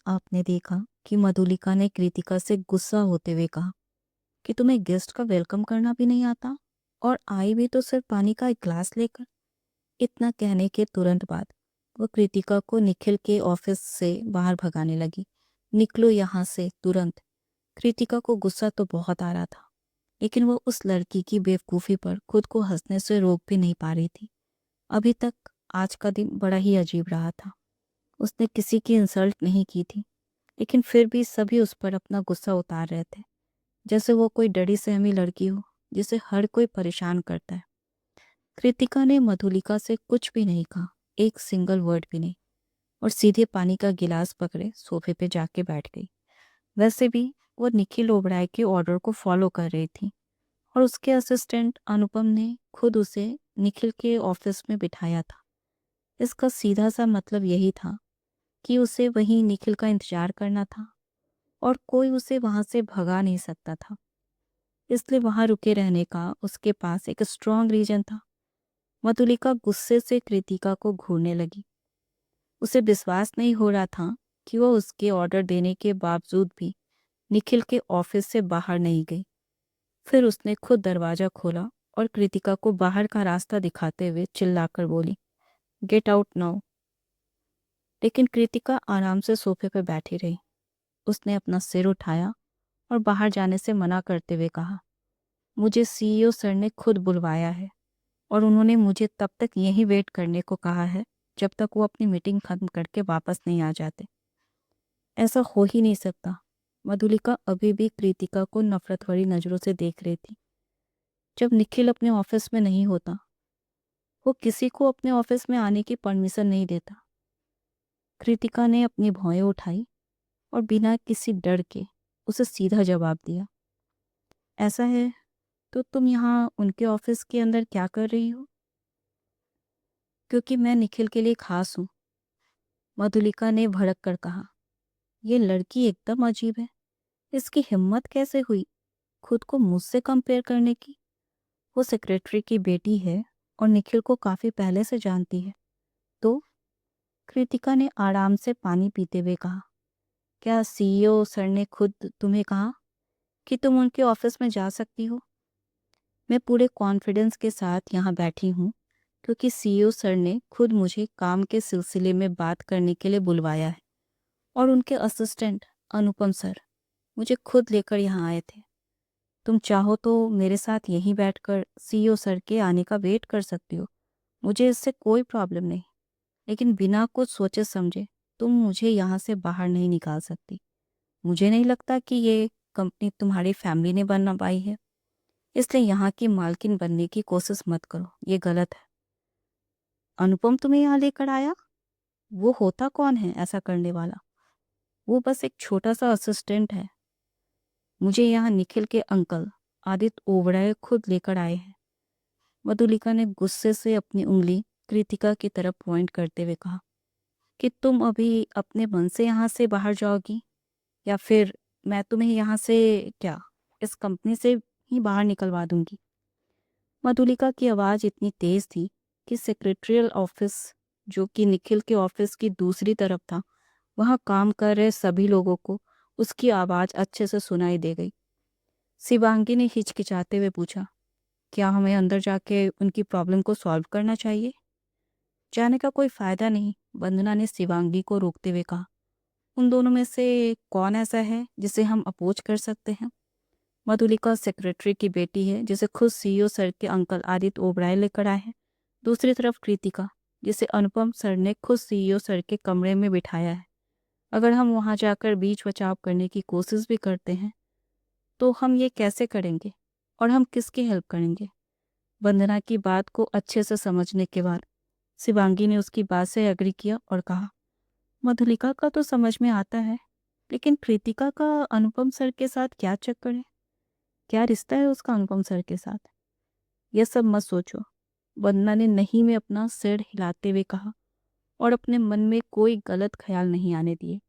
आपने देखा कि मधुलिका ने कृतिका से गुस्सा होते हुए कहा कि तुम्हें गेस्ट का वेलकम करना भी नहीं आता और आई भी तो सिर्फ पानी का एक ग्लास लेकर। इतना कहने के तुरंत बाद वो कृतिका को निखिल के ऑफिस से बाहर भगाने लगी। निकलो यहाँ से तुरंत। कृतिका को गुस्सा तो बहुत आ रहा था, लेकिन वो उस लड़की की बेवकूफ़ी पर खुद को हंसने से रोक भी नहीं पा रही थी। अभी तक आज का दिन बड़ा ही अजीब रहा था। उसने किसी की इंसल्ट नहीं की थी, लेकिन फिर भी सभी उस पर अपना गुस्सा उतार रहे थे, जैसे वो कोई डरी सहमी लड़की हो जिसे हर कोई परेशान करता है। कृतिका ने मधुलिका से कुछ भी नहीं कहा, एक सिंगल वर्ड भी नहीं, और सीधे पानी का गिलास पकड़े सोफे पे जाके बैठ गई। वैसे भी वो निखिल ओबराय के ऑर्डर को फॉलो कर रही थी और उसके असिस्टेंट अनुपम ने खुद उसे निखिल के ऑफिस में बिठाया था। इसका सीधा सा मतलब यही था कि उसे वहीं निखिल का इंतजार करना था और कोई उसे वहां से भगा नहीं सकता था। इसलिए वहां रुके रहने का उसके पास एक स्ट्रॉन्ग रीजन था। मधुलिका गुस्से से कृतिका को घूरने लगी। उसे विश्वास नहीं हो रहा था कि वो उसके ऑर्डर देने के बावजूद भी निखिल के ऑफिस से बाहर नहीं गई। फिर उसने खुद दरवाजा खोला और कृतिका को बाहर का रास्ता दिखाते हुए चिल्लाकर बोली, गेट आउट नाउ। लेकिन कृतिका आराम से सोफे पर बैठी रही। उसने अपना सिर उठाया और बाहर जाने से मना करते हुए कहा, मुझे सीईओ सर ने खुद बुलवाया है और उन्होंने मुझे तब तक यहीं वेट करने को कहा है जब तक वो अपनी मीटिंग खत्म करके वापस नहीं आ जाते। ऐसा हो ही नहीं सकता। मधुलिका अभी भी कृतिका को नफरत भरी नजरों से देख रही थी। जब निखिल अपने ऑफिस में नहीं होता, वो किसी को अपने ऑफिस में आने की परमिशन नहीं देता। कृतिका ने अपनी भौहें उठाई और बिना किसी डर के उसे सीधा जवाब दिया, ऐसा है तो तुम यहाँ उनके ऑफिस के अंदर क्या कर रही हो? क्योंकि मैं निखिल के लिए खास हूँ, मधुलिका ने भड़क कर कहा। ये लड़की एकदम अजीब है। इसकी हिम्मत कैसे हुई खुद को मुझसे कंपेयर करने की? वो सेक्रेटरी की बेटी है और निखिल को काफी पहले से जानती है। तो कृतिका ने आराम से पानी पीते हुए कहा, क्या सीईओ सर ने खुद तुम्हें कहा कि तुम उनके ऑफिस में जा सकती हो? मैं पूरे कॉन्फिडेंस के साथ यहाँ बैठी हूँ क्योंकि सीईओ सर ने खुद मुझे काम के सिलसिले में बात करने के लिए बुलवाया है और उनके असिस्टेंट अनुपम सर मुझे खुद लेकर यहाँ आए थे। तुम चाहो तो मेरे साथ यहीं बैठकर सीईओ सर के आने का वेट कर सकती हो। मुझे इससे कोई प्रॉब्लम नहीं, लेकिन बिना कुछ सोचे समझे तुम मुझे यहाँ से बाहर नहीं निकाल सकती। मुझे नहीं लगता कि ये कंपनी तुम्हारी फैमिली ने बनना पाई है, इसलिए यहाँ की मालकिन बनने की कोशिश मत करो, ये गलत है। अनुपम तुम्हें यहाँ लेकर आया? वो होता कौन है ऐसा करने वाला? वो बस एक छोटा सा असिस्टेंट है। मुझे यहाँ निखिल के अंकल आदित्य ओबराय खुद लेकर आए हैं। मधुलिका ने गुस्से से अपनी उंगली कृतिका की तरफ पॉइंट करते हुए कहा कि तुम अभी अपने मन से यहाँ से बाहर जाओगी या फिर मैं तुम्हें यहाँ से क्या इस कंपनी से ही बाहर निकलवा दूंगी। मधुलिका की आवाज़ इतनी तेज थी कि सेक्रेटरियल ऑफिस, जो कि निखिल के ऑफिस की दूसरी तरफ था, वहां काम कर रहे सभी लोगों को उसकी आवाज़ अच्छे से सुनाई दे गई। शिवांगी ने हिचकिचाते हुए पूछा, क्या हमें अंदर जाके उनकी प्रॉब्लम को सॉल्व करना चाहिए? जाने का कोई फायदा नहीं, वंदना ने शिवांगी को रोकते हुए कहा। उन दोनों में से कौन ऐसा है जिसे हम अपोज कर सकते हैं? मधुलिका सेक्रेटरी की बेटी है जिसे खुद सीईओ सर के अंकल आदित्य ओबराय लेकर आए हैं। दूसरी तरफ कृतिका, जिसे अनुपम सर ने खुद सीईओ सर के कमरे में बिठाया है। अगर हम वहां जाकर बीच बचाव करने की कोशिश भी करते हैं तो हम ये कैसे करेंगे और हम किसकी हेल्प करेंगे? वंदना की बात को अच्छे से समझने के बाद शिवांगी ने उसकी बात से एग्री किया और कहा, मधुलिका का तो समझ में आता है, लेकिन कृतिका का अनुपम सर के साथ क्या चक्कर है? क्या रिश्ता है उसका अनुपम सर के साथ? यह सब मत सोचो, वंदना ने नहीं में अपना सिर हिलाते हुए कहा और अपने मन में कोई गलत ख्याल नहीं आने दिए।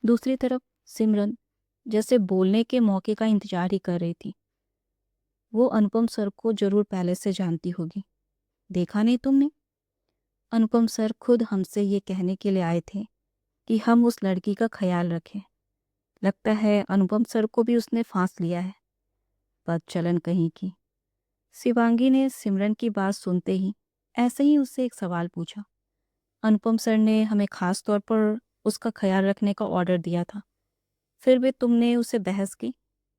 दूसरी तरफ सिमरन जैसे बोलने के मौके का इंतजार ही कर रही थी। वो अनुपम सर को जरूर पहले से जानती होगी। देखा नहीं तुमने? अनुपम सर खुद हमसे ये कहने के लिए आए थे कि हम उस लड़की का ख्याल रखें। लगता है अनुपम सर को भी उसने फांस लिया है। बदचलन कहीं की। शिवांगी ने सिमरन की बात सुनते ही ऐसे ही उससे एक सवाल पूछा। अनुपम सर ने हमें खास तौर पर उसका ख्याल रखने का ऑर्डर दिया था, फिर भी तुमने उससे बहस की।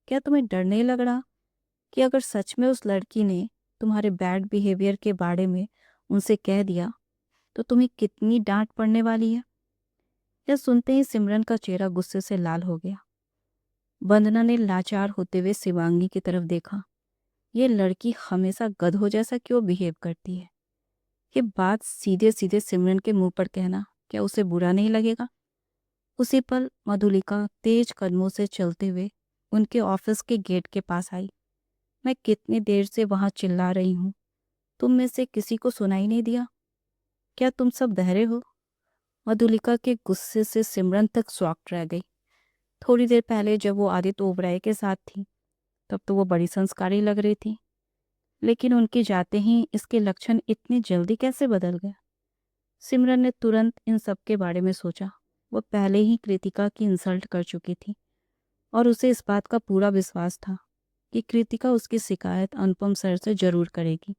क्या तुम्हें डर नहीं लग रहा कि अगर सच में उस लड़की ने तुम्हारे बैड बिहेवियर के बारे में उनसे कह दिया तो तुम्हें कितनी डांट पड़ने वाली है? यह सुनते ही सिमरन का चेहरा गुस्से से लाल हो गया। वंदना ने लाचार होते हुए शिवांगी की तरफ देखा। ये लड़की हमेशा गधों जैसा क्यों बिहेव करती है? ये बात सीधे सीधे सिमरन के मुंह पर कहना क्या उसे बुरा नहीं लगेगा? उसी पल मधुलिका तेज कदमों से चलते हुए उनके ऑफिस के गेट के पास आई। मैं कितनी देर से वहां चिल्ला रही हूँ, तुम में से किसी को सुनाई नहीं दिया? क्या तुम सब बहरे हो? मधुलिका के गुस्से से सिमरन तक शॉक्ड रह गई। थोड़ी देर पहले जब वो आदित्य ओबराय के साथ थी तब तो वो बड़ी संस्कारी लग रही थी, लेकिन उनके जाते ही इसके लक्षण इतनी जल्दी कैसे बदल गए? सिमरन ने तुरंत इन सब के बारे में सोचा। वो पहले ही कृतिका की इंसल्ट कर चुकी थी और उसे इस बात का पूरा विश्वास था कि कृतिका उसकी शिकायत अनुपम सर से जरूर करेगी।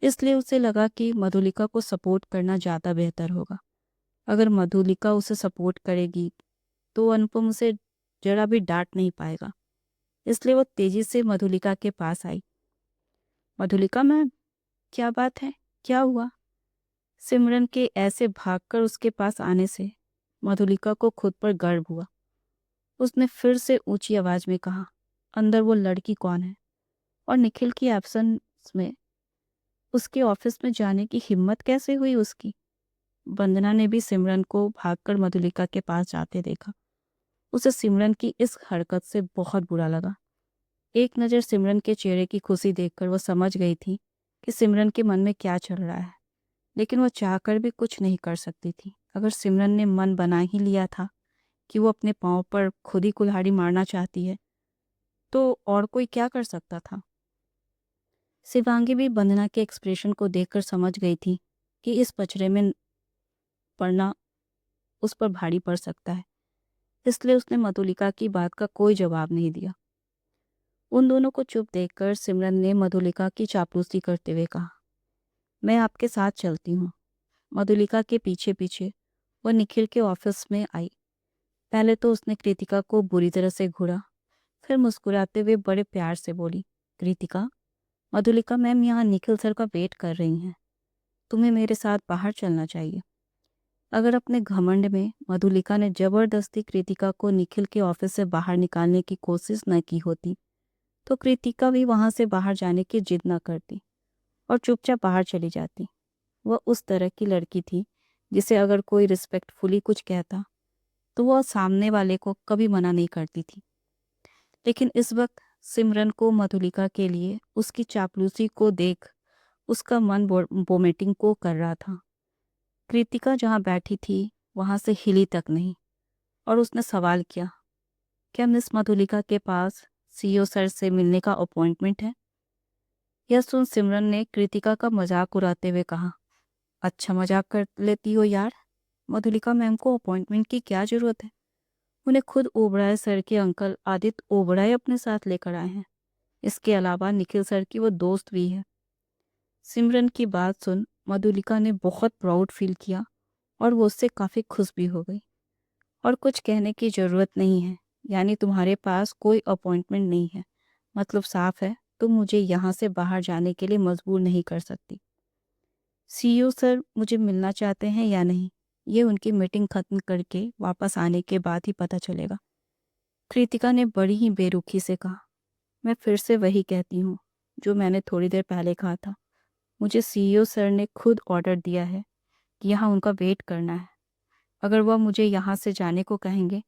इसलिए उसे लगा कि मधुलिका को सपोर्ट करना ज़्यादा बेहतर होगा। अगर मधुलिका उसे सपोर्ट करेगी तो अनुपम उसे जरा भी डांट नहीं पाएगा। इसलिए वो तेजी से मधुलिका के पास आई। मधुलिका मैम, क्या बात है, क्या हुआ? सिमरन के ऐसे भागकर उसके पास आने से मधुलिका को खुद पर गर्व हुआ। उसने फिर से ऊंची आवाज में कहा, अंदर वो लड़की कौन है और निखिल की एब्सेंस में उसके ऑफिस में जाने की हिम्मत कैसे हुई उसकी? वंदना ने भी सिमरन को भागकर मधुलिका के पास जाते देखा। उसे सिमरन की इस हरकत से बहुत बुरा लगा। एक नज़र सिमरन के चेहरे की खुशी देखकर वो समझ गई थी कि सिमरन के मन में क्या चल रहा है, लेकिन वो चाहकर भी कुछ नहीं कर सकती थी। अगर सिमरन ने मन बना ही लिया था कि वो अपने पाँव पर खुद ही कुल्हाड़ी मारना चाहती है, तो और कोई क्या कर सकता था? शिवांगी भी वंदना के एक्सप्रेशन को देखकर समझ गई थी कि इस पचड़े में पड़ना उस पर भारी पड़ सकता है। इसलिए उसने मधुलिका की बात का कोई जवाब नहीं दिया। उन दोनों को चुप देखकर सिमरन ने मधुलिका की चापलूसी करते हुए कहा, मैं आपके साथ चलती हूँ। मधुलिका के पीछे पीछे वह निखिल के ऑफिस में आई। पहले तो उसने कृतिका को बुरी तरह से घूरा, फिर मुस्कुराते हुए बड़े प्यार से बोली, कृतिका, मधुलिका मैम यहाँ निखिल सर का वेट कर रही हैं। तुम्हें मेरे साथ बाहर चलना चाहिए। अगर अपने घमंड में मधुलिका ने जबरदस्ती कृतिका को निखिल के ऑफिस से बाहर निकालने की कोशिश न की होती तो कृतिका भी वहां से बाहर जाने की जिद न करती और चुपचाप बाहर चली जाती। वह उस तरह की लड़की थी जिसे अगर कोई रिस्पेक्टफुली कुछ कहता तो वह सामने वाले को कभी मना नहीं करती थी। लेकिन इस वक्त सिमरन को मधुलिका के लिए उसकी चापलूसी को देख उसका मन वोमिटिंग को कर रहा था। कृतिका जहाँ बैठी थी वहां से हिली तक नहीं और उसने सवाल किया, क्या मिस मधुलिका के पास सीईओ सर से मिलने का अपॉइंटमेंट है? यह सुन सिमरन ने कृतिका का मजाक उड़ाते हुए कहा, अच्छा मजाक कर लेती हो यार। मधुलिका मैम को अपॉइंटमेंट की क्या जरूरत है? उन्हें खुद ओबराय सर के अंकल आदित्य ओबराय अपने साथ लेकर आए हैं। इसके अलावा निखिल सर की वो दोस्त भी है। सिमरन की बात सुन मधुलिका ने बहुत प्राउड फील किया और वो उससे काफ़ी खुश भी हो गई। और कुछ कहने की ज़रूरत नहीं है, यानी तुम्हारे पास कोई अपॉइंटमेंट नहीं है, मतलब साफ है तुम मुझे यहाँ से बाहर जाने के लिए मजबूर नहीं कर सकती। सीईओ सर मुझे मिलना चाहते हैं या नहीं, ये उनकी मीटिंग खत्म करके वापस आने के बाद ही पता चलेगा। कृतिका ने बड़ी ही बेरुखी से कहा, मैं फिर से वही कहती हूँ जो मैंने थोड़ी देर पहले कहा था। मुझे सीईओ सर ने खुद ऑर्डर दिया है कि यहाँ उनका वेट करना है। अगर वह मुझे यहाँ से जाने को कहेंगे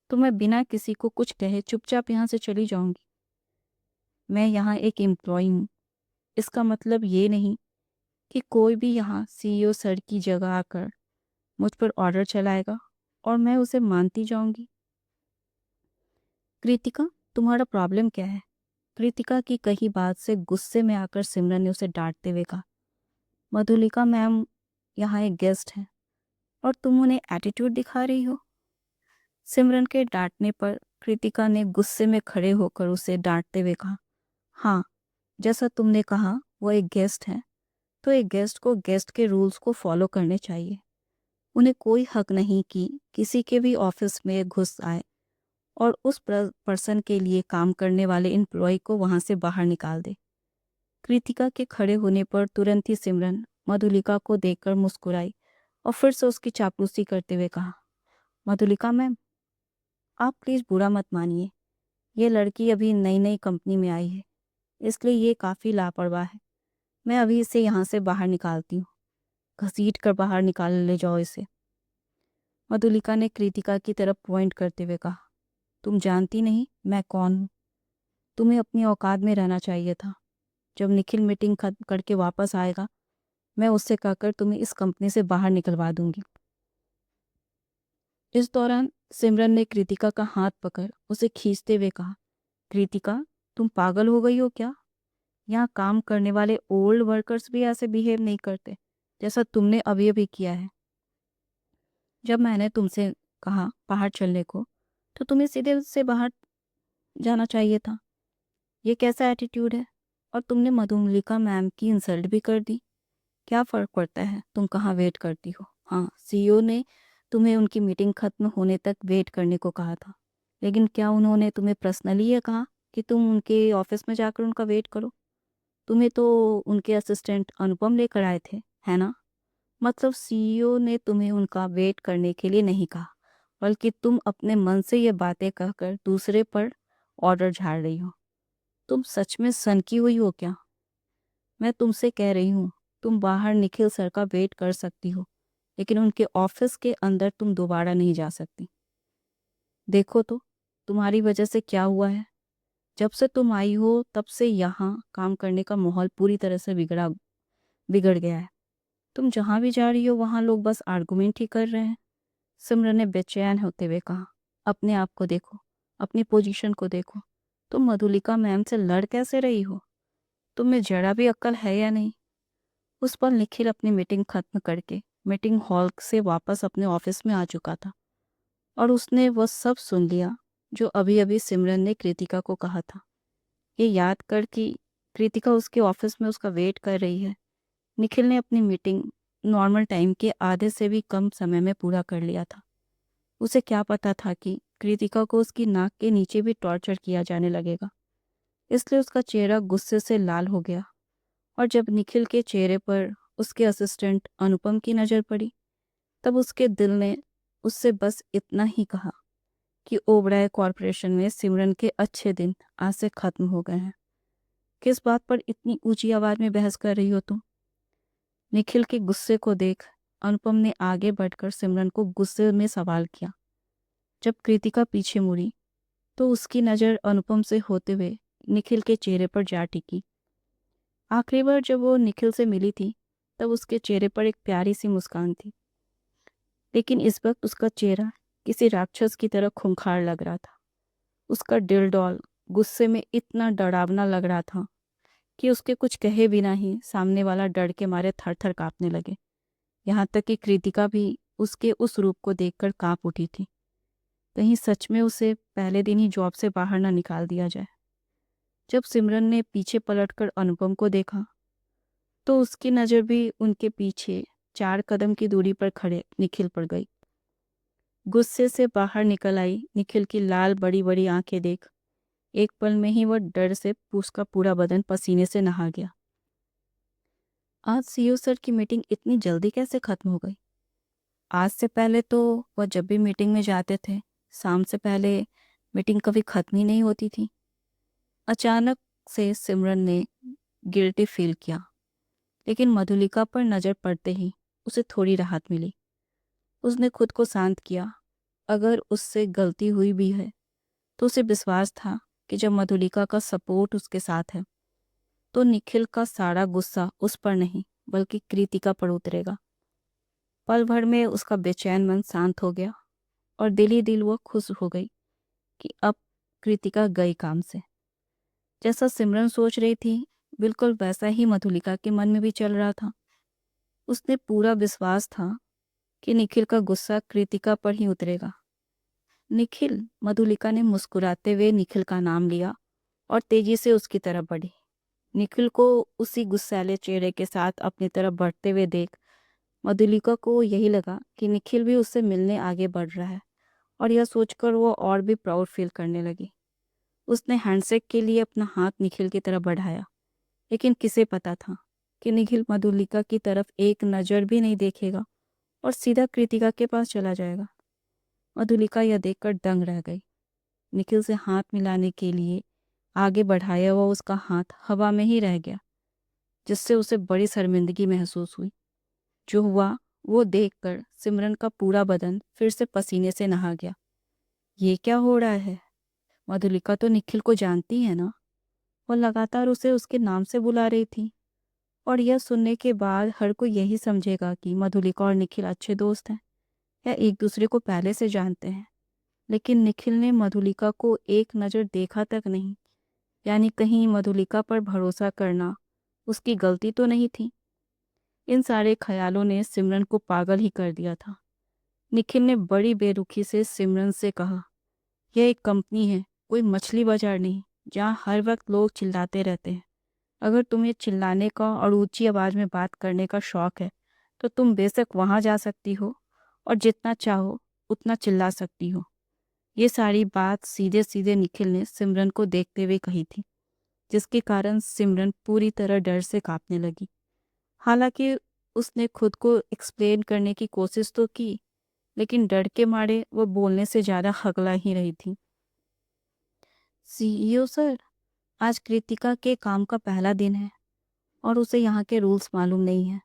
तो मैं बिना किसी को कुछ कहे चुपचाप यहाँ से चली जाऊंगी। मैं यहाँ एक एम्प्लॉय हूँ। इसका मतलब ये नहीं कि कोई भी यहाँ सीईओ सर की जगह आकर मुझ पर ऑर्डर चलाएगा और मैं उसे मानती जाऊंगी। कृतिका, तुम्हारा प्रॉब्लम क्या है? कृतिका की कही बात से गुस्से में आकर सिमरन ने उसे डांटते हुए कहा, मधुलिका मैम यहाँ एक गेस्ट हैं और तुम उन्हें एटीट्यूड दिखा रही हो। सिमरन के डांटने पर कृतिका ने गुस्से में खड़े होकर उसे डांटते हुए कहा, हाँ, जैसा तुमने कहा वो एक गेस्ट है, तो एक गेस्ट को गेस्ट के रूल्स को फॉलो करने चाहिए। उन्हें कोई हक नहीं कि किसी के भी ऑफिस में घुस आए और उस पर्सन के लिए काम करने वाले एम्प्लॉय को वहां से बाहर निकाल दे। कृतिका के खड़े होने पर तुरंत ही सिमरन मधुलिका को देखकर मुस्कुराई और फिर से उसकी चापलूसी करते हुए कहा, मधुलिका मैम, आप प्लीज़ बुरा मत मानिए। ये लड़की अभी नई नई कंपनी में आई है, इसलिए ये काफ़ी लापरवाह है। मैं अभी इसे यहाँ से बाहर निकालती हूँ। घसीट कर बाहर निकाल ले जाओ इसे। मधुलिका ने कृतिका की तरफ पॉइंट करते हुए कहा, तुम जानती नहीं मैं कौन हूँ। तुम्हें अपनी औकात में रहना चाहिए था। जब निखिल मीटिंग खत्म करके वापस आएगा, मैं उससे कहकर तुम्हें इस कंपनी से बाहर निकलवा दूंगी। इस दौरान सिमरन ने कृतिका का हाथ पकड़ उसे खींचते हुए कहा, कृतिका, तुम पागल हो गई हो क्या? यहाँ काम करने वाले ओल्ड वर्कर्स भी ऐसे बिहेव नहीं करते जैसा तुमने अभी अभी किया है। जब मैंने तुमसे कहा बाहर चलने को, तो तुम्हें सीधे से बाहर जाना चाहिए था। ये कैसा एटीट्यूड है? और तुमने मधुलिका मैम की इंसल्ट भी कर दी। क्या फ़र्क पड़ता है तुम कहाँ वेट करती हो? हाँ, सीईओ ने तुम्हें उनकी मीटिंग खत्म होने तक वेट करने को कहा था, लेकिन क्या उन्होंने तुम्हें पर्सनली ये कहा कि तुम उनके ऑफिस में जाकर उनका वेट करो? तुम्हें तो उनके असिस्टेंट अनुपम लेकर आए थे, है ना? मतलब सीईओ ने तुम्हें उनका वेट करने के लिए नहीं कहा, बल्कि तुम अपने मन से ये बातें कहकर दूसरे पर ऑर्डर झाड़ रही हो। तुम सच में सनकी हुई हो क्या? मैं तुमसे कह रही हूँ, तुम बाहर निखिल सर का वेट कर सकती हो, लेकिन उनके ऑफिस के अंदर तुम दोबारा नहीं जा सकती। देखो तो तुम्हारी वजह से क्या हुआ है। जब से तुम आई हो तब से यहाँ काम करने का माहौल पूरी तरह से बिगड़ गया है। तुम जहाँ भी जा रही हो वहाँ लोग बस आर्गुमेंट ही कर रहे हैं। सिमरन ने बेचैन होते हुए कहा, अपने आप को देखो, अपनी पोजीशन को देखो। तुम मधुलिका मैम से लड़ कैसे रही हो? तुम्हें जरा भी अक्ल है या नहीं? उस पल निखिल अपनी मीटिंग खत्म करके मीटिंग हॉल से वापस अपने ऑफिस में आ चुका था और उसने वह सब सुन लिया जो अभी अभी सिमरन ने कृतिका को कहा था। ये याद कर कि कृतिका उसके ऑफिस में उसका वेट कर रही है, निखिल ने अपनी मीटिंग नॉर्मल टाइम के आधे से भी कम समय में पूरा कर लिया था। उसे क्या पता था कि कृतिका को उसकी नाक के नीचे भी टॉर्चर किया जाने लगेगा, इसलिए उसका चेहरा गुस्से से लाल हो गया। और जब निखिल के चेहरे पर उसके असिस्टेंट अनुपम की नज़र पड़ी, तब उसके दिल ने उससे बस इतना ही कहा कि ओबराय कॉरपोरेशन में सिमरन के अच्छे दिन आज से खत्म हो गए हैं। किस बात पर इतनी ऊंची आवाज में बहस कर रही हो तुम? निखिल के गुस्से को देख अनुपम ने आगे बढ़कर सिमरन को गुस्से में सवाल किया। जब कृतिका पीछे मुड़ी तो उसकी नज़र अनुपम से होते हुए निखिल के चेहरे पर जा टिकी। आखिरी बार जब वो निखिल से मिली थी तब उसके चेहरे पर एक प्यारी सी मुस्कान थी, लेकिन इस वक्त उसका चेहरा किसी राक्षस की तरह खूंखार लग रहा था। उसका दिल डॉल गुस्से में इतना डरावना लग रहा था कि उसके कुछ कहे बिना ही सामने वाला डर के मारे थर थर कांपने लगे। यहाँ तक कि कृतिका भी उसके उस रूप को देखकर कांप उठी थी। कहीं सच में उसे पहले दिन ही जॉब से बाहर ना निकाल दिया जाए। जब सिमरन ने पीछे पलटकर अनुपम को देखा तो उसकी नज़र भी उनके पीछे 4 कदम की दूरी पर खड़े निखिल पर गई। गुस्से से बाहर निकल आई निखिल की लाल बड़ी बड़ी आंखें देख एक पल में ही वह डर से उसका पूरा बदन पसीने से नहा गया। आज सीईओ सर की मीटिंग इतनी जल्दी कैसे खत्म हो गई? आज से पहले तो वह जब भी मीटिंग में जाते थे, शाम से पहले मीटिंग कभी खत्म ही नहीं होती थी। अचानक से सिमरन ने गिल्टी फील किया, लेकिन मधुलिका पर नज़र पड़ते ही उसे थोड़ी राहत मिली। उसने खुद को शांत किया। अगर उससे गलती हुई भी है तो उसे विश्वास था कि जब मधुलिका का सपोर्ट उसके साथ है तो निखिल का सारा गुस्सा उस पर नहीं बल्कि कृतिका पर उतरेगा। पल भर में उसका बेचैन मन शांत हो गया और दिल ही दिल वो खुश हो गई कि अब कृतिका गई काम से। जैसा सिमरन सोच रही थी बिल्कुल वैसा ही मधुलिका के मन में भी चल रहा था। उसने पूरा विश्वास था कि निखिल का गुस्सा कृतिका पर ही उतरेगा। निखिल, मधुलिका ने मुस्कुराते हुए निखिल का नाम लिया और तेजी से उसकी तरफ बढ़ी। निखिल को उसी गुस्सैले चेहरे के साथ अपनी तरफ बढ़ते हुए देख मधुलिका को यही लगा कि निखिल भी उससे मिलने आगे बढ़ रहा है, और यह सोचकर वो और भी प्राउड फील करने लगी। उसने हैंडशेक के लिए अपना हाथ निखिल की तरफ बढ़ाया, लेकिन किसे पता था कि निखिल मधुलिका की तरफ एक नज़र भी नहीं देखेगा और सीधा कृतिका के पास चला जाएगा। मधुलिका यह देखकर दंग रह गई। निखिल से हाथ मिलाने के लिए आगे बढ़ाया हुआ उसका हाथ हवा में ही रह गया, जिससे उसे बड़ी शर्मिंदगी महसूस हुई। जो हुआ वो देखकर सिमरन का पूरा बदन फिर से पसीने से नहा गया। ये क्या हो रहा है? मधुलिका तो निखिल को जानती है ना? वो लगातार उसे उसके नाम से बुला रही थी, और यह सुनने के बाद हर कोई यही समझेगा कि मधुलिका और निखिल अच्छे दोस्त हैं या एक दूसरे को पहले से जानते हैं। लेकिन निखिल ने मधुलिका को एक नज़र देखा तक नहीं, यानी कहीं मधुलिका पर भरोसा करना उसकी गलती तो नहीं थी। इन सारे ख्यालों ने सिमरन को पागल ही कर दिया था। निखिल ने बड़ी बेरुखी से सिमरन से कहा, यह एक कंपनी है, कोई मछली बाजार नहीं, जहाँ हर वक्त लोग चिल्लाते रहते हैं। अगर तुम्हें चिल्लाने का और ऊंची आवाज़ में बात करने का शौक है तो तुम बेशक वहाँ जा सकती हो और जितना चाहो उतना चिल्ला सकती हो। ये सारी बात सीधे सीधे निखिल ने सिमरन को देखते हुए कही थी, जिसके कारण सिमरन पूरी तरह डर से कांपने लगी। हालांकि उसने खुद को एक्सप्लेन करने की कोशिश तो की, लेकिन डर के मारे वो बोलने से ज़्यादा हकला ही रही थी। सीईओ सर, आज कृतिका के काम का पहला दिन है और उसे यहाँ के रूल्स मालूम नहीं है।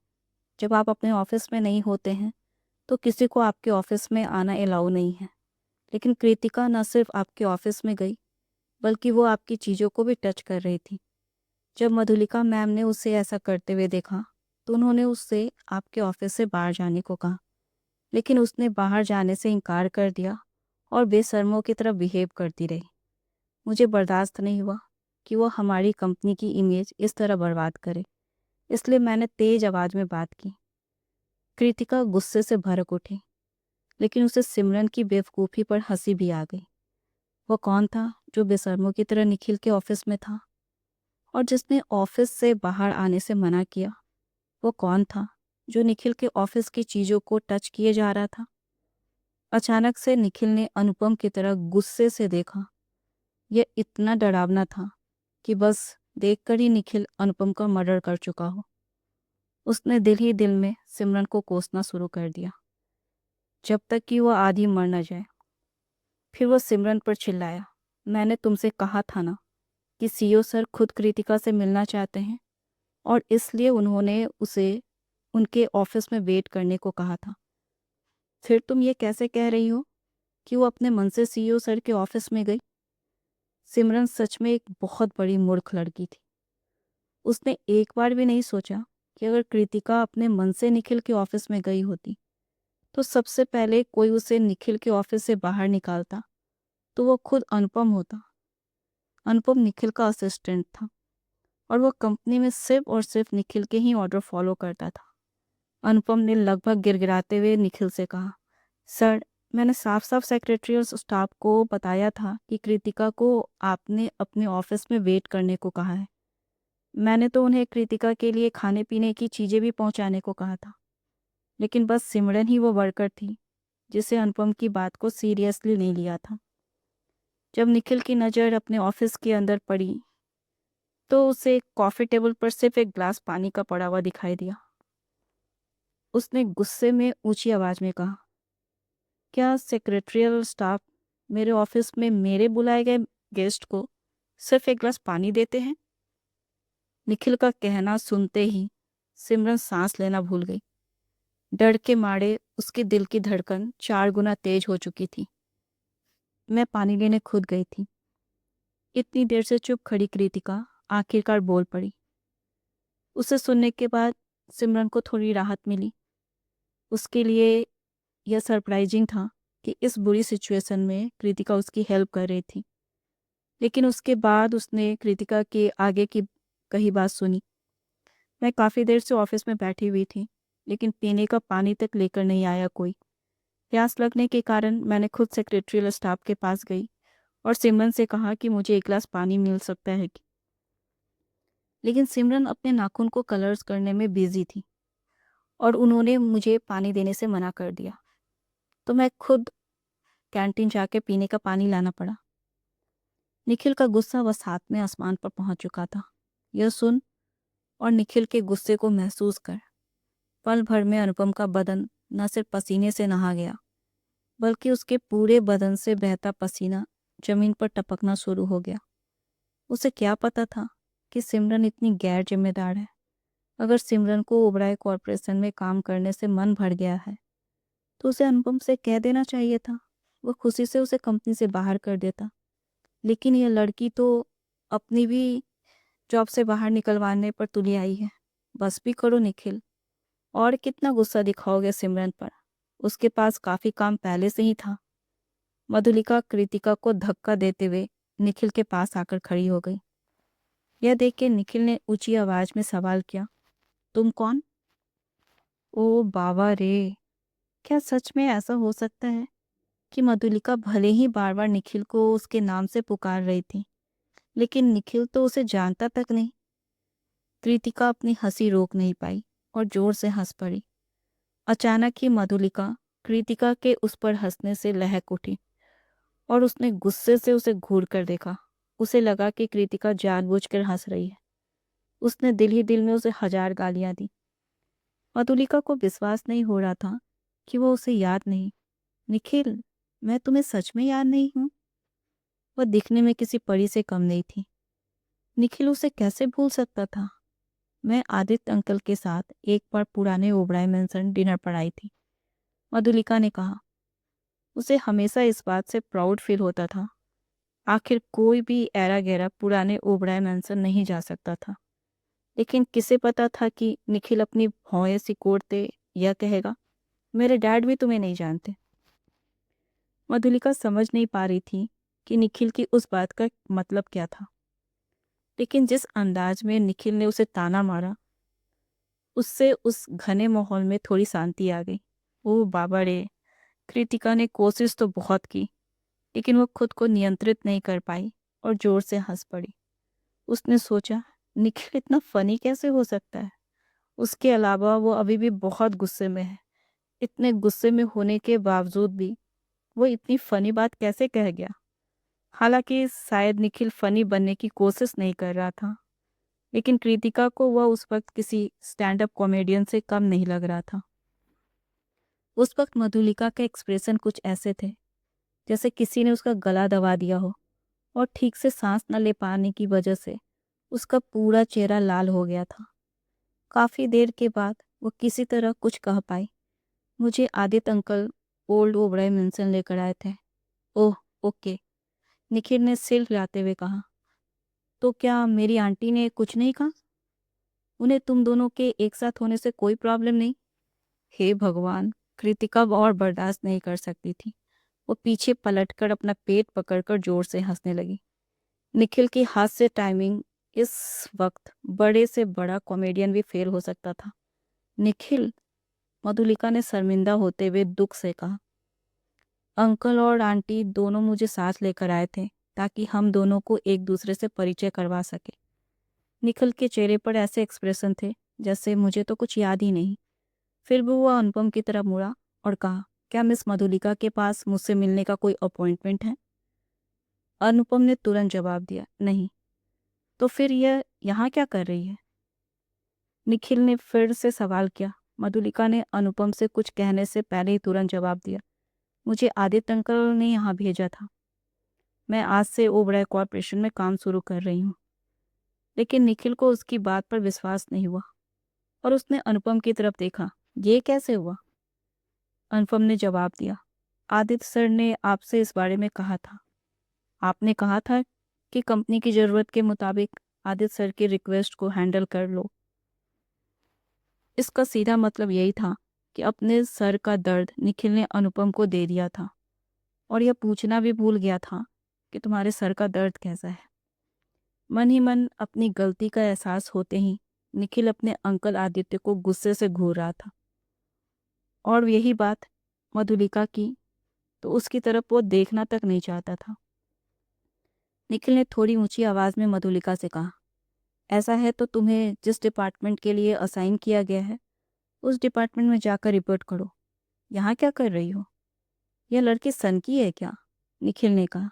जब आप अपने ऑफिस में नहीं होते हैं तो किसी को आपके ऑफिस में आना अलाउ नहीं है। लेकिन कृतिका न सिर्फ आपके ऑफिस में गई, बल्कि वो आपकी चीज़ों को भी टच कर रही थी। जब मधुलिका मैम ने उसे ऐसा करते हुए देखा तो उन्होंने उससे आपके ऑफिस से बाहर जाने को कहा, लेकिन उसने बाहर जाने से इनकार कर दिया और बेशर्मों की तरफ बिहेव करती रही। मुझे बर्दाश्त नहीं हुआ कि वो हमारी कंपनी की इमेज इस तरह बर्बाद करे, इसलिए मैंने तेज आवाज़ में बात की। कृतिका गुस्से से भड़क उठी, लेकिन उसे सिमरन की बेवकूफ़ी पर हंसी भी आ गई। वो कौन था जो बेशर्मों की तरह निखिल के ऑफिस में था, और जिसने ऑफिस से बाहर आने से मना किया? वो कौन था जो निखिल के ऑफिस की चीज़ों को टच किए जा रहा था? अचानक से निखिल ने अनुपम की तरह गुस्से से देखा। यह इतना डरावना था कि बस देखकर ही निखिल अनुपम का मर्डर कर चुका हो। उसने दिल ही दिल में सिमरन को कोसना शुरू कर दिया, जब तक कि वो आधी मर न जाए। फिर वो सिमरन पर चिल्लाया, मैंने तुमसे कहा था ना कि सीईओ सर खुद कृतिका से मिलना चाहते हैं, और इसलिए उन्होंने उसे उनके ऑफिस में वेट करने को कहा था। फिर तुम ये कैसे कह रही हो कि वो अपने मन से सीईओ सर के ऑफिस में गई? सिमरन सच में एक बहुत बड़ी मूर्ख लड़की थी। उसने एक बार भी नहीं सोचा कि अगर कृतिका अपने मन से निखिल के ऑफिस में गई होती तो सबसे पहले कोई उसे निखिल के ऑफिस से बाहर निकालता तो वो खुद अनुपम होता। अनुपम निखिल का असिस्टेंट था और वो कंपनी में सिर्फ और सिर्फ निखिल के ही ऑर्डर फॉलो करता था। अनुपम ने लगभग गिड़गिड़ाते हुए निखिल से कहा, सर, मैंने साफ साफ सेक्रेटरी और स्टाफ को बताया था कि कृतिका को आपने अपने ऑफिस में वेट करने को कहा है। मैंने तो उन्हें कृतिका के लिए खाने पीने की चीज़ें भी पहुंचाने को कहा था, लेकिन बस सिमरन ही वो वर्कर थी जिसे अनुपम की बात को सीरियसली नहीं लिया था। जब निखिल की नज़र अपने ऑफिस के अंदर पड़ी तो उसे कॉफ़ी टेबल पर सिर्फ एक ग्लास पानी का पड़ा हुआ दिखाई दिया। उसने गुस्से में ऊंची आवाज़ में कहा, क्या सेक्रेटरियल स्टाफ मेरे ऑफिस में मेरे बुलाए गए गेस्ट को सिर्फ एक गिलास पानी देते हैं? निखिल का कहना सुनते ही सिमरन सांस लेना भूल गई। डर के मारे उसके दिल की धड़कन 4 गुना तेज हो चुकी थी। मैं पानी लेने खुद गई थी। इतनी देर से चुप खड़ी कृतिका आखिरकार बोल पड़ी। उसे सुनने के बाद सिमरन को थोड़ी राहत मिली। उसके लिए यह सरप्राइजिंग था कि इस बुरी सिचुएशन में कृतिका उसकी हेल्प कर रही थी। लेकिन उसके बाद उसने कृतिका के आगे की कही बात सुनी। मैं काफ़ी देर से ऑफिस में बैठी हुई थी, लेकिन पीने का पानी तक लेकर नहीं आया कोई। प्यास लगने के कारण मैंने खुद सेक्रेटरियल स्टाफ के पास गई और सिमरन से कहा कि मुझे एक गिलास पानी मिल सकता है कि। लेकिन सिमरन अपने नाखून को कलर्स करने में बिजी थी और उन्होंने मुझे पानी देने से मना कर दिया। तो मैं खुद कैंटीन जाके पीने का पानी लाना पड़ा। निखिल का गुस्सा बस हाथ में आसमान पर पहुंच चुका था। यह सुन और निखिल के गुस्से को महसूस कर पल भर में अनुपम का बदन न सिर्फ पसीने से नहा गया, बल्कि उसके पूरे बदन से बहता पसीना जमीन पर टपकना शुरू हो गया। उसे क्या पता था कि सिमरन इतनी गैर जिम्मेदार है। अगर सिमरन को ओबराय कॉरपोरेशन में काम करने से मन भर गया है तो उसे अनुपम से कह देना चाहिए था। वो खुशी से उसे कंपनी से बाहर कर देता। लेकिन यह लड़की तो अपनी भी जॉब से बाहर निकलवाने पर तुली आई है। बस भी करो निखिल, और कितना गुस्सा दिखाओगे सिमरन पर? उसके पास काफी काम पहले से ही था। मधुलिका कृतिका को धक्का देते हुए निखिल के पास आकर खड़ी हो गई। यह देख के निखिल ने ऊंची आवाज में सवाल किया, तुम कौन? ओ बाबा रे, क्या सच में ऐसा हो सकता है कि मधुलिका भले ही बार बार निखिल को उसके नाम से पुकार रही थी, लेकिन निखिल तो उसे जानता तक नहीं। कृतिका अपनी हंसी रोक नहीं पाई और जोर से हंस पड़ी। अचानक ही मधुलिका कृतिका के उस पर हंसने से लहक उठी और उसने गुस्से से उसे घूर कर देखा। उसे लगा कि कृतिका जानबूझकर हंस रही है। उसने दिल ही दिल में उसे 1000 गालियां दी। मधुलिका को विश्वास नहीं हो रहा था कि वो उसे याद नहीं। निखिल, मैं तुम्हें सच में याद नहीं हूँ? वह दिखने में किसी परी से कम नहीं थी। निखिल उसे कैसे भूल सकता था? मैं आदित्य अंकल के साथ एक बार पुराने ओबराय मेंशन डिनर पर आई थी, मधुलिका ने कहा। उसे हमेशा इस बात से प्राउड फील होता था। आखिर कोई भी ऐरा गैरा पुराने ओबराय मेंशन नहीं जा सकता था। लेकिन किसे पता था कि निखिल अपनी भौहें सिकोड़ते यह कहेगा, मेरे डैड भी तुम्हें नहीं जानते। मधुलिका समझ नहीं पा रही थी कि निखिल की उस बात का मतलब क्या था। लेकिन जिस अंदाज में निखिल ने उसे ताना मारा, उससे उस घने माहौल में थोड़ी शांति आ गई। ओह बाबा रे, कृतिका ने कोशिश तो बहुत की, लेकिन वो खुद को नियंत्रित नहीं कर पाई और जोर से हंस पड़ी। उसने सोचा, निखिल इतना फनी कैसे हो सकता है? उसके अलावा वो अभी भी बहुत गुस्से में है। इतने गुस्से में होने के बावजूद भी वो इतनी फनी बात कैसे कह गया? हालांकि शायद निखिल फनी बनने की कोशिश नहीं कर रहा था, लेकिन कृतिका को वह उस वक्त किसी स्टैंड अप कॉमेडियन से कम नहीं लग रहा था। उस वक्त मधुलिका के एक्सप्रेशन कुछ ऐसे थे जैसे किसी ने उसका गला दबा दिया हो और ठीक से सांस न ले पाने की वजह से उसका पूरा चेहरा लाल हो गया था। काफी देर के बाद वो किसी तरह कुछ कह पाई, मुझे Aditya uncle old Oberoi mention लेकर आए थे। ओह ओके, निखिल ने सिर हिलाते हुए कहा। तो क्या मेरी आंटी ने कुछ नहीं कहा? उन्हें तुम दोनों के एक साथ होने से कोई प्रॉब्लम नहीं? हे भगवान, कृतिका और बर्दाश्त नहीं कर सकती थी। वो पीछे पलटकर अपना पेट पकड़कर जोर से हंसने लगी। निखिल की हास्य टाइमिंग, इस वक्त बड़े से बड़ा कॉमेडियन भी फेल हो सकता था। निखिल, मधुलिका ने शर्मिंदा होते हुए दुख से कहा, अंकल और आंटी दोनों मुझे साथ लेकर आए थे ताकि हम दोनों को एक दूसरे से परिचय करवा सके। निखिल के चेहरे पर ऐसे एक्सप्रेशन थे जैसे मुझे तो कुछ याद ही नहीं। फिर भी वह अनुपम की तरफ मुड़ा और कहा, क्या मिस मधुलिका के पास मुझसे मिलने का कोई अपॉइंटमेंट है? अनुपम ने तुरंत जवाब दिया, नहीं। तो फिर यह यहाँ क्या कर रही है? निखिल ने फिर से सवाल किया। मधुलिका ने अनुपम से कुछ कहने से पहले ही तुरंत जवाब दिया, मुझे आदित्य अंकल ने यहाँ भेजा था। मैं आज से ओबराय कॉरपोरेशन में काम शुरू कर रही हूँ। लेकिन निखिल को उसकी बात पर विश्वास नहीं हुआ और उसने अनुपम की तरफ देखा। ये कैसे हुआ? अनुपम ने जवाब दिया, आदित्य सर ने आपसे इस बारे में कहा था। आपने कहा था कि कंपनी की ज़रूरत के मुताबिक आदित्य सर की रिक्वेस्ट को हैंडल कर लो। इसका सीधा मतलब यही था कि अपने सर का दर्द निखिल ने अनुपम को दे दिया था और यह पूछना भी भूल गया था कि तुम्हारे सर का दर्द कैसा है। मन ही मन अपनी गलती का एहसास होते ही निखिल अपने अंकल आदित्य को गुस्से से घूर रहा था। और यही बात मधुलिका की तो उसकी तरफ वो देखना तक नहीं चाहता था। निखिल ने थोड़ी ऊंची आवाज में मधुलिका से कहा, ऐसा है तो तुम्हें जिस डिपार्टमेंट के लिए असाइन किया गया है उस डिपार्टमेंट में जाकर रिपोर्ट करो। यहाँ क्या कर रही हो? यह लड़की सनकी है क्या? निखिल ने कहा।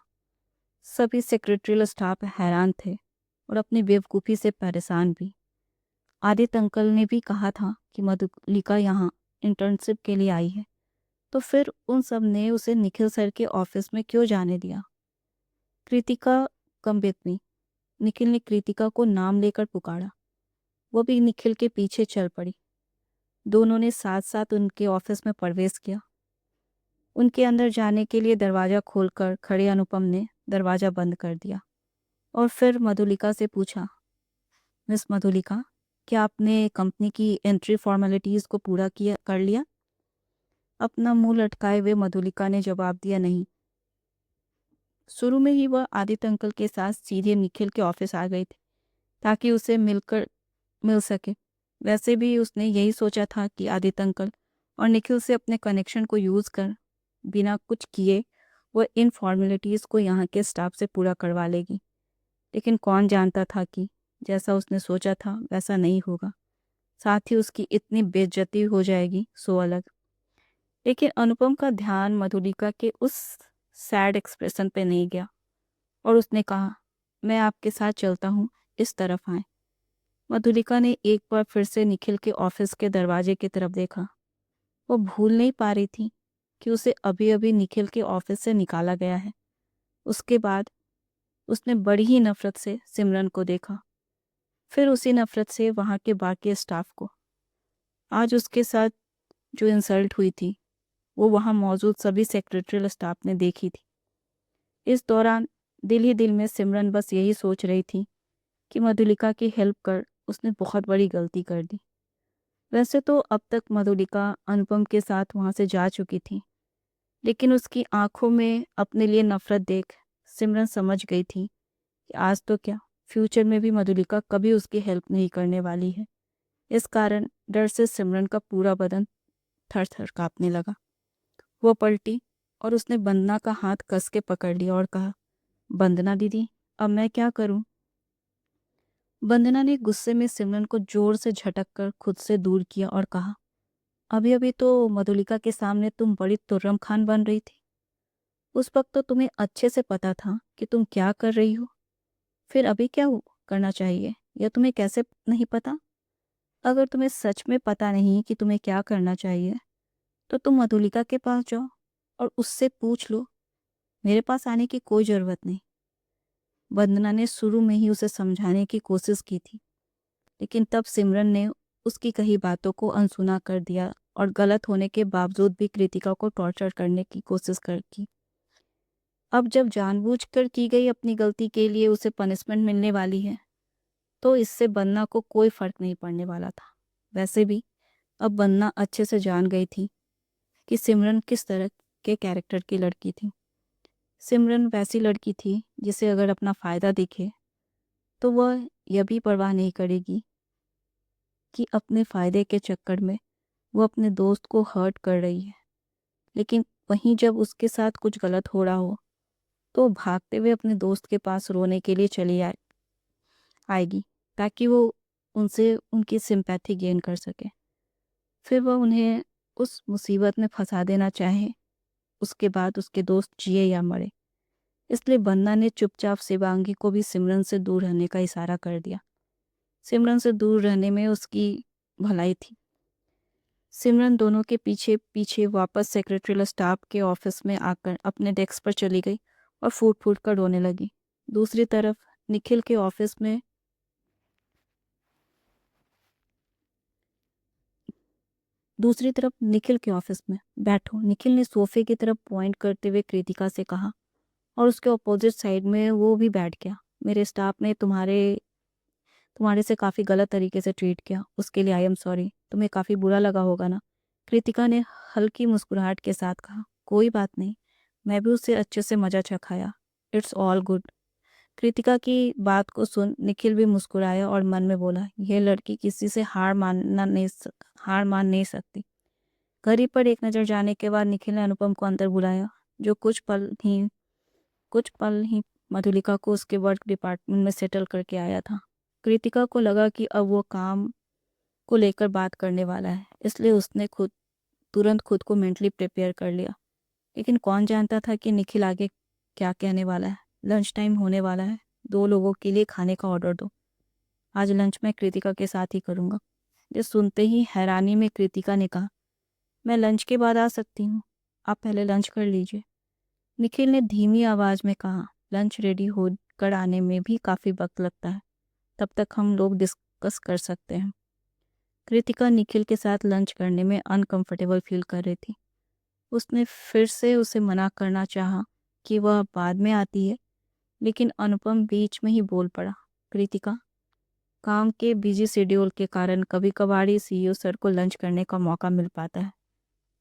सभी सेक्रेटरियल स्टाफ हैरान थे और अपनी बेवकूफ़ी से परेशान भी। आदित्य अंकल ने भी कहा था कि मधुलिका यहाँ इंटर्नशिप के लिए आई है, तो फिर उन सब ने उसे निखिल सर के ऑफिस में क्यों जाने दिया? Kritika, come with me. Nikhil ने कृतिका को नाम लेकर पुकारा। वो भी निखिल के पीछे चल पड़ी। दोनों ने साथ साथ उनके ऑफिस में प्रवेश किया। उनके अंदर जाने के लिए दरवाज़ा खोलकर खड़े अनुपम ने दरवाज़ा बंद कर दिया और फिर मधुलिका से पूछा, मिस मधुलिका, क्या आपने कंपनी की एंट्री फॉर्मेलिटीज़ को पूरा कर लिया? अपना मुंह लटकाए हुए मधुलिका ने जवाब दिया, नहीं। शुरू में ही वह आदित्य अंकल के साथ सीधे निखिल के ऑफिस आ गई थी ताकि उसे मिल सके। वैसे भी उसने यही सोचा था कि आदित्य अंकल और निखिल से अपने कनेक्शन को यूज़ कर बिना कुछ किए वह इन फॉर्मेलिटीज़ को यहाँ के स्टाफ से पूरा करवा लेगी। लेकिन कौन जानता था कि जैसा उसने सोचा था वैसा नहीं होगा, साथ ही उसकी इतनी बेइज्जती हो जाएगी, सो अलग। लेकिन अनुपम का ध्यान मधुलिका के उस सैड एक्सप्रेशन पे नहीं गया और उसने कहा, मैं आपके साथ चलता हूँ, इस तरफ आए। मधुलिका ने एक बार फिर से निखिल के ऑफिस के दरवाजे की तरफ देखा। वो भूल नहीं पा रही थी कि उसे अभी अभी निखिल के ऑफिस से निकाला गया है। उसके बाद उसने बड़ी ही नफरत से सिमरन को देखा, फिर उसी नफरत से वहाँ के बाकी स्टाफ को। आज उसके साथ जो इंसल्ट हुई थी वो वहाँ मौजूद सभी सेक्रेटरियल स्टाफ ने देखी थी। इस दौरान दिल ही दिल में सिमरन बस यही सोच रही थी कि मधुलिका की हेल्प कर उसने बहुत बड़ी गलती कर दी। वैसे तो अब तक मधुलिका अनुपम के साथ वहाँ से जा चुकी थी, लेकिन उसकी आंखों में अपने लिए नफरत देख सिमरन समझ गई थी कि आज तो क्या, फ्यूचर में भी मधुलिका कभी उसकी हेल्प नहीं करने वाली है। इस कारण डर से सिमरन का पूरा बदन थर थर कांपने लगा। वो पलटी और उसने वंदना का हाथ कस के पकड़ लिया और कहा, वंदना दीदी, अब मैं क्या करूं? वंदना ने गुस्से में सिमरन को जोर से झटक कर खुद से दूर किया और कहा, अभी अभी तो मधुलिका के सामने तुम बड़ी तुर्रम खान बन रही थी। उस वक्त तो तुम्हें अच्छे से पता था कि तुम क्या कर रही हो। फिर अभी क्या करना चाहिए यह तुम्हें कैसे नहीं पता? अगर तुम्हें सच में पता नहीं कि तुम्हें क्या करना चाहिए तो तुम मधुलिका के पास जाओ और उससे पूछ लो। मेरे पास आने की कोई ज़रूरत नहीं। वंदना ने शुरू में ही उसे समझाने की कोशिश की थी, लेकिन तब सिमरन ने उसकी कही बातों को अनसुना कर दिया और गलत होने के बावजूद भी कृतिका को टॉर्चर करने की कोशिश की। अब जब जानबूझकर की गई अपनी गलती के लिए उसे पनिशमेंट मिलने वाली है तो इससे वंदना को कोई फर्क नहीं पड़ने वाला था। वैसे भी अब वंदना अच्छे से जान गई थी कि सिमरन किस तरह के कैरेक्टर की लड़की थी। सिमरन वैसी लड़की थी जिसे अगर अपना फ़ायदा दिखे तो वह यह भी परवाह नहीं करेगी कि अपने फ़ायदे के चक्कर में वो अपने दोस्त को हर्ट कर रही है। लेकिन वहीं जब उसके साथ कुछ गलत हो रहा हो तो वो भागते हुए अपने दोस्त के पास रोने के लिए चली आएगी ताकि वो उनसे उनकी सिंपैथी गेन कर सके। फिर वह उन्हें उस मुसीबत में फंसा देना चाहे, उसके बाद उसके दोस्त जिए या मरे। इसलिए बन्ना ने चुपचाप शिवांगी को भी सिमरन से दूर रहने का इशारा कर दिया। सिमरन से दूर रहने में उसकी भलाई थी। सिमरन दोनों के पीछे पीछे वापस सेक्रेटरियल स्टाफ के ऑफिस में आकर अपने डेस्क पर चली गई और फूट फूट कर रोने लगी। दूसरी तरफ निखिल के ऑफिस में बैठो, निखिल ने सोफे की तरफ पॉइंट करते हुए कृतिका से कहा और उसके अपोजिट साइड में वो भी बैठ गया। मेरे स्टाफ ने तुम्हारे से काफ़ी गलत तरीके से ट्रीट किया, उसके लिए आई एम सॉरी। तुम्हें काफ़ी बुरा लगा होगा ना? कृतिका ने हल्की मुस्कुराहट के साथ कहा, कोई बात नहीं, मैं भी उससे अच्छे से मजा चखाया, इट्स ऑल गुड। कृतिका की बात को सुन निखिल भी मुस्कुराया और मन में बोला, यह लड़की किसी से हार मान नहीं सकती। घड़ी पर एक नज़र जाने के बाद निखिल ने अनुपम को अंदर बुलाया, जो कुछ पल ही मधुलिका को उसके वर्क डिपार्टमेंट में सेटल करके आया था। कृतिका को लगा कि अब वो काम को लेकर बात करने वाला है, इसलिए उसने तुरंत खुद को मेंटली प्रिपेयर कर लिया। लेकिन कौन जानता था कि निखिल आगे क्या कहने वाला है। लंच टाइम होने वाला है, 2 लोगों के लिए खाने का ऑर्डर दो। आज लंच मैं कृतिका के साथ ही करूँगा। ये सुनते ही हैरानी में कृतिका ने कहा, मैं लंच के बाद आ सकती हूँ, आप पहले लंच कर लीजिए। निखिल ने धीमी आवाज़ में कहा, लंच रेडी होकर आने में भी काफ़ी वक्त लगता है, तब तक हम लोग डिस्कस कर सकते हैं। कृतिका निखिल के साथ लंच करने में अनकंफर्टेबल फील कर रही थी। उसने फिर से उसे मना करना चाहा कि वह बाद में आती है, लेकिन अनुपम बीच में ही बोल पड़ा, कृतिका, काम के बिजी शेड्यूल के कारण कभी कभार ही सीईओ सर को लंच करने का मौका मिल पाता है।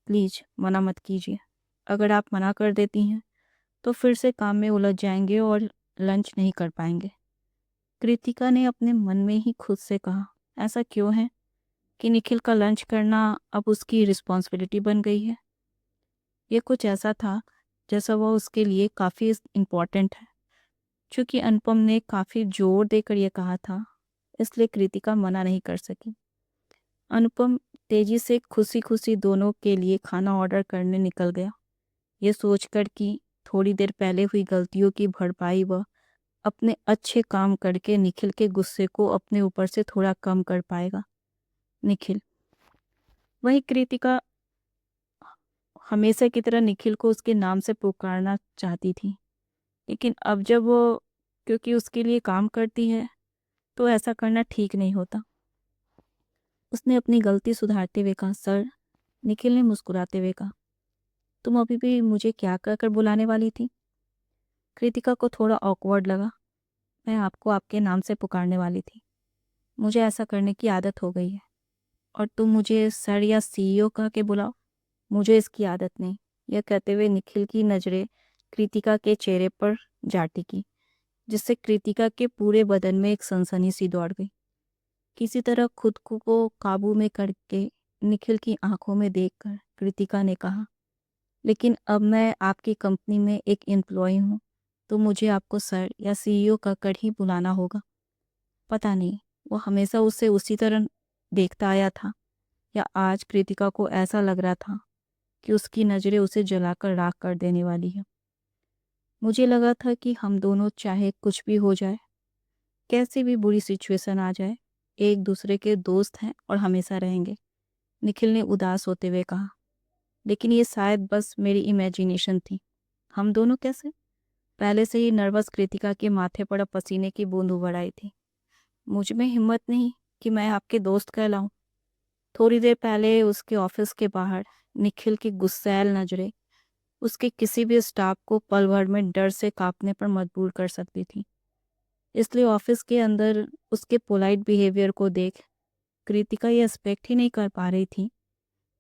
प्लीज़ मना मत कीजिए। अगर आप मना कर देती हैं तो फिर से काम में उलझ जाएंगे और लंच नहीं कर पाएंगे। कृतिका ने अपने मन में ही खुद से कहा, ऐसा क्यों है कि निखिल का लंच करना अब उसकी रिस्पॉन्सिबिलिटी बन गई है। ये कुछ ऐसा था जैसा वह उसके लिए काफ़ी इम्पोर्टेंट है। चूँकि अनुपम ने काफ़ी जोर देकर यह कहा था, इसलिए कृतिका मना नहीं कर सकी। अनुपम तेजी से खुशी खुशी दोनों के लिए खाना ऑर्डर करने निकल गया, ये सोचकर कि थोड़ी देर पहले हुई गलतियों की भरपाई वह अपने अच्छे काम करके निखिल के गुस्से को अपने ऊपर से थोड़ा कम कर पाएगा। निखिल। वहीं कृतिका हमेशा की तरह निखिल को उसके नाम से पुकारना चाहती थी, लेकिन अब जब वो क्योंकि उसके लिए काम करती है तो ऐसा करना ठीक नहीं होता। उसने अपनी गलती सुधारते हुए कहा, सर। निखिल ने मुस्कुराते हुए कहा, तुम अभी भी मुझे क्या कहकर बुलाने वाली थी। कृतिका को थोड़ा ऑकवर्ड लगा। मैं आपको आपके नाम से पुकारने वाली थी, मुझे ऐसा करने की आदत हो गई है, और तुम मुझे सर या सीईओ कह के बुलाओ, मुझे इसकी आदत नहीं। यह कहते हुए निखिल की नज़रें कृतिका के चेहरे पर जा टिकी, जिससे कृतिका के पूरे बदन में एक सनसनी सी दौड़ गई। किसी तरह खुद को काबू में करके निखिल की आंखों में देखकर कृतिका ने कहा, लेकिन अब मैं आपकी कंपनी में एक एम्प्लॉय हूँ, तो मुझे आपको सर या सीईओ कहकर ही बुलाना होगा। पता नहीं वो हमेशा उसे उसी तरह देखता आया था, या आज कृतिका को ऐसा लग रहा था कि उसकी नज़रें उसे जलाकर राख कर देने वाली है। मुझे लगा था कि हम दोनों चाहे कुछ भी हो जाए, कैसी भी बुरी सिचुएशन आ जाए, एक दूसरे के दोस्त हैं और हमेशा रहेंगे। निखिल ने उदास होते हुए कहा, लेकिन ये शायद बस मेरी इमेजिनेशन थी। हम दोनों कैसे? पहले से ही नर्वस कृतिका के माथे पर अब पसीने की बूंद उभर आई थी। मुझ में हिम्मत नहीं कि मैं आपके दोस्त कहलाऊं। थोड़ी देर पहले उसके ऑफिस के बाहर निखिल की गुस्सैल नजरें उसके किसी भी स्टाफ को पल भर में डर से कांपने पर मजबूर कर सकती थी। इसलिए ऑफिस के अंदर उसके पोलाइट बिहेवियर को देख कृतिका ये एक्सपेक्ट ही नहीं कर पा रही थी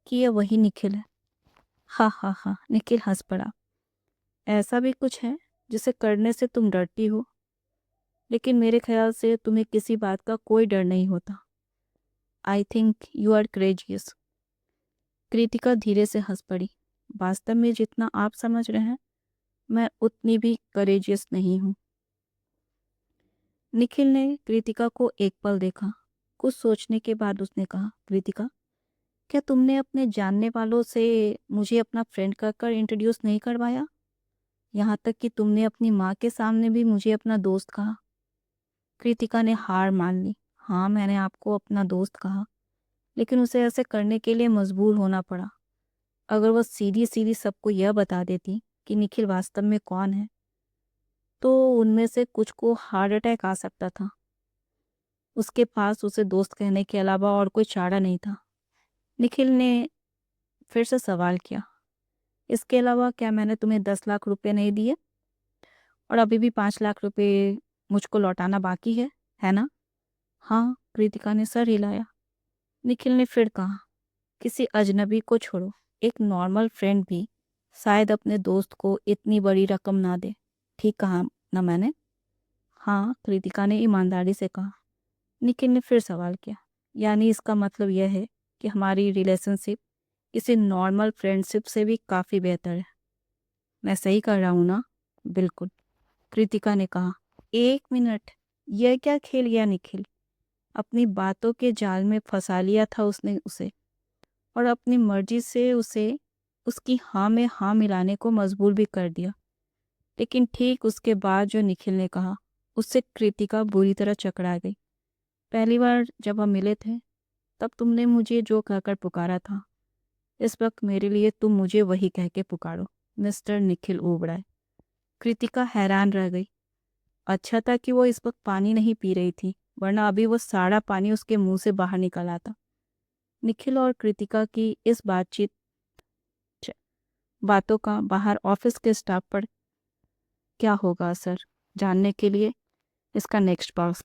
कि यह वही निखिल है। हा हा हा, निखिल हंस पड़ा। ऐसा भी कुछ है जिसे करने से तुम डरती हो, लेकिन मेरे ख्याल से तुम्हें किसी बात का कोई डर नहीं होता। I think you are courageous. Kritika धीरे से हंस पड़ी। वास्तव में जितना आप समझ रहे हैं, मैं उतनी भी करेजियस नहीं हूँ। निखिल ने कृतिका को एक पल देखा। कुछ सोचने के बाद उसने कहा, कृतिका, क्या तुमने अपने जानने वालों से मुझे अपना फ्रेंड कहकर इंट्रोड्यूस नहीं करवाया? यहाँ तक कि तुमने अपनी माँ के सामने भी मुझे अपना दोस्त कहा। कृतिका ने हार मान ली। हाँ, मैंने आपको अपना दोस्त कहा, लेकिन उसे ऐसे करने के लिए मजबूर होना पड़ा। अगर वह सीधी सीधी सबको यह बता देती कि निखिल वास्तव में कौन है, तो उनमें से कुछ को हार्ट अटैक आ सकता था। उसके पास उसे दोस्त कहने के अलावा और कोई चारा नहीं था। निखिल ने फिर से सवाल किया, इसके अलावा क्या मैंने तुम्हें 10 लाख रुपए नहीं दिए, और अभी भी 5 लाख रुपए मुझको लौटाना बाकी है ना? हाँ, कृतिका ने सर हिलाया। निखिल ने फिर कहा, किसी अजनबी को छोड़ो, एक नॉर्मल फ्रेंड भी शायद अपने दोस्त को इतनी बड़ी रकम ना दे। ठीक कहा ना मैंने? हाँ, कृतिका ने ईमानदारी से कहा। निखिल ने फिर सवाल किया, यानी इसका मतलब यह है कि हमारी रिलेशनशिप किसी नॉर्मल फ्रेंडशिप से भी काफ़ी बेहतर है। मैं सही कर रहा हूँ ना? बिल्कुल, कृतिका ने कहा। 1 मिनट, यह क्या खेल गया निखिल? अपनी बातों के जाल में फंसा लिया था उसने उसे, और अपनी मर्जी से उसे उसकी हाँ में हाँ मिलाने को मजबूर भी कर दिया। लेकिन ठीक उसके बाद जो निखिल ने कहा, उससे कृतिका बुरी तरह चकरा गई। पहली बार जब हम मिले थे, तब तुमने मुझे जो कहकर पुकारा था, इस वक्त मेरे लिए तुम मुझे वही कह के पुकारो, मिस्टर निखिल ओबराय। कृतिका हैरान रह गई। अच्छा था कि वो इस वक्त पानी नहीं पी रही थी, वरना अभी वो सारा पानी उसके मुंह से बाहर निकल आता। निखिल और कृतिका की इस बातों का बाहर ऑफिस के स्टाफ पर क्या होगा असर, जानने के लिए इसका नेक्स्ट पार्ट